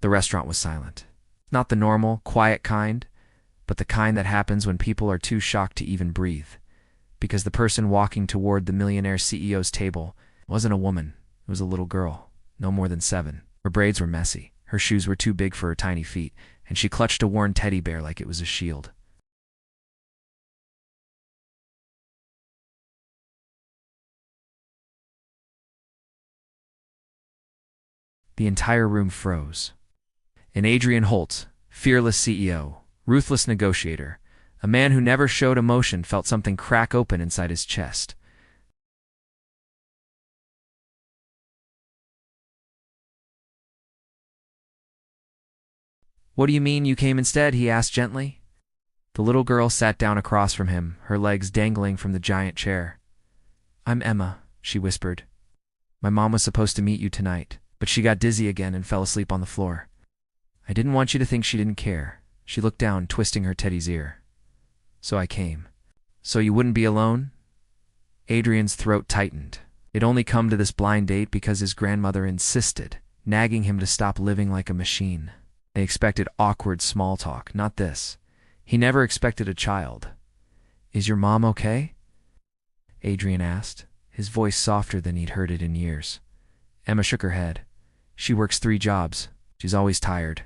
The restaurant was silent. Not the normal, quiet kind, but the kind that happens when people are too shocked to even breathe. Because the person walking toward the millionaire CEO's table wasn't a woman. It was a little girl, no more than 7. Her braids were messy. Her shoes were too big for her tiny feet, and she clutched a worn teddy bear like it was a shield. The entire room froze. And Adrian Holt, fearless CEO, ruthless negotiator, a man who never showed emotion, felt something crack open inside his chest. "What do you mean you came instead?" he asked gently. The little girl sat down across from him, her legs dangling from the giant chair. "I'm Emma," she whispered. "My mom was supposed to meet you tonight, but she got dizzy again and fell asleep on the floor. I didn't want you to think she didn't care." She looked down, twisting her teddy's ear. "So I came. So you wouldn't be alone?" Adrian's throat tightened. He'd only come to this blind date because his grandmother insisted, nagging him to stop living like a machine. They expected awkward small talk, not this. He never expected a child. "Is your mom okay?" Adrian asked, his voice softer than he'd heard it in years. Emma shook her head. "She works 3 jobs. She's always tired.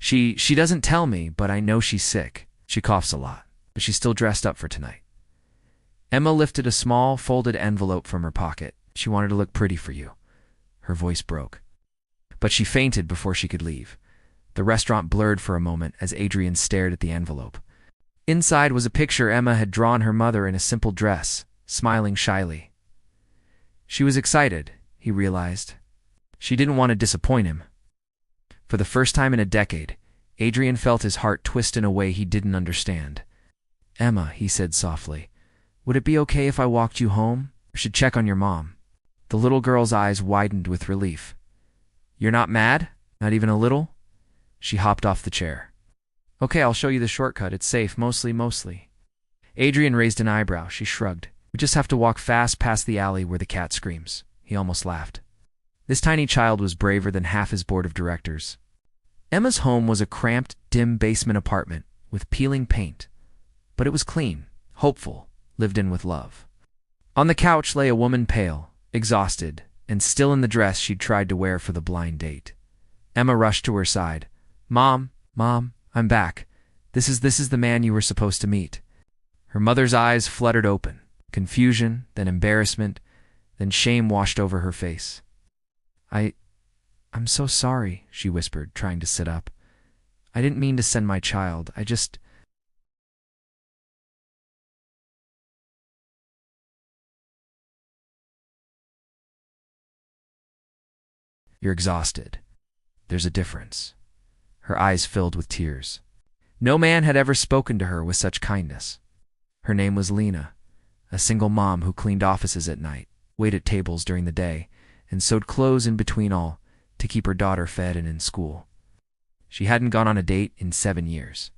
She doesn't tell me, but I know she's sick. She coughs a lot, but she's still dressed up for tonight." Emma lifted a small, folded envelope from her pocket. "She wanted to look pretty for you." Her voice broke. But she fainted before she could leave. The restaurant blurred for a moment as Adrian stared at the envelope. Inside was a picture Emma had drawn her mother in a simple dress, smiling shyly. She was excited, he realized. She didn't want to disappoint him. For the first time in a decade, Adrian felt his heart twist in a way he didn't understand. "Emma," he said softly, "would it be okay if I walked you home? I should check on your mom." The little girl's eyes widened with relief. "You're not mad? Not even a little?" She hopped off the chair. "Okay, I'll show you the shortcut. It's safe, mostly." Adrian raised an eyebrow. She shrugged. "We just have to walk fast past the alley where the cat screams." He almost laughed. This tiny child was braver than half his board of directors. Emma's home was a cramped, dim basement apartment with peeling paint, but it was clean, hopeful, lived in with love. On the couch lay a woman, pale, exhausted, and still in the dress she'd tried to wear for the blind date. Emma rushed to her side. Mom, I'm back. This is the man you were supposed to meet." Her mother's eyes fluttered open. Confusion, then embarrassment, then shame washed over her face. I'm so sorry," she whispered, trying to sit up. "I didn't mean to send my child. You're exhausted. There's a difference." Her eyes filled with tears. No man had ever spoken to her with such kindness. Her name was Lena, a single mom who cleaned offices at night, waited tables during the day, and sewed clothes in between all to keep her daughter fed and in school. She hadn't gone on a date in 7 years.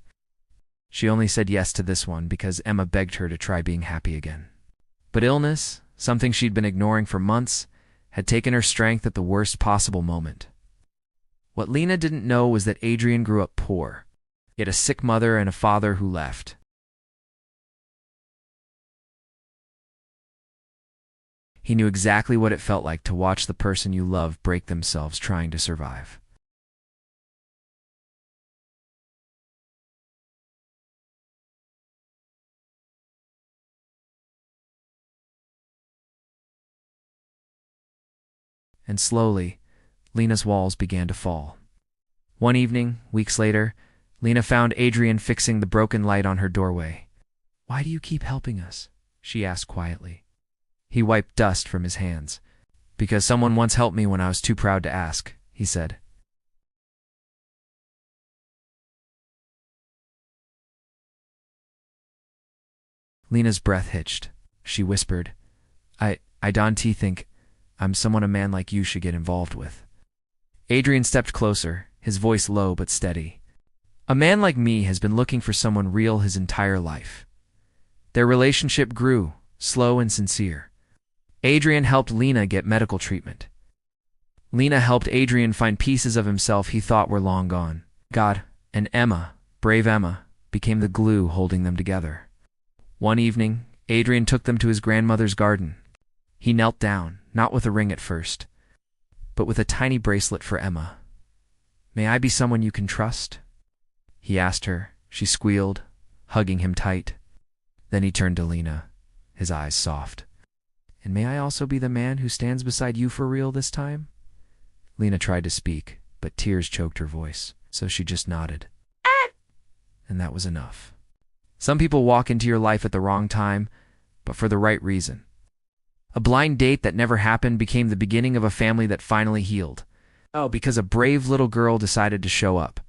She only said yes to this one because Emma begged her to try being happy again. But illness, something she'd been ignoring for months, had taken her strength at the worst possible moment. What Lena didn't know was that Adrian grew up poor. He had a sick mother and a father who left. He knew exactly what it felt like to watch the person you love break themselves trying to survive. And slowly, Lena's walls began to fall. One evening, weeks later, Lena found Adrian fixing the broken light on her doorway. "Why do you keep helping us?" she asked quietly. He wiped dust from his hands. "Because someone once helped me when I was too proud to ask," he said. Lena's breath hitched. She whispered, I don't think I'm someone a man like you should get involved with." Adrian stepped closer, his voice low but steady. "A man like me has been looking for someone real his entire life." Their relationship grew, slow and sincere. Adrian helped Lena get medical treatment. Lena helped Adrian find pieces of himself he thought were long gone. God, and Emma, brave Emma, became the glue holding them together. One evening, Adrian took them to his grandmother's garden. He knelt down, not with a ring at first, but with a tiny bracelet for Emma. "May I be someone you can trust?" he asked her. She squealed, hugging him tight. Then he turned to Lena, his eyes soft. "And may I also be the man who stands beside you for real this time?" Lena tried to speak, but tears choked her voice, so she just nodded. And that was enough. Some people walk into your life at the wrong time, but for the right reason. A blind date that never happened became the beginning of a family that finally healed. Oh, because a brave little girl decided to show up.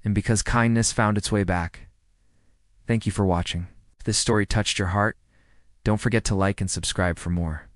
And because kindness found its way back. Thank you for watching. If this story touched your heart, don't forget to like and subscribe for more.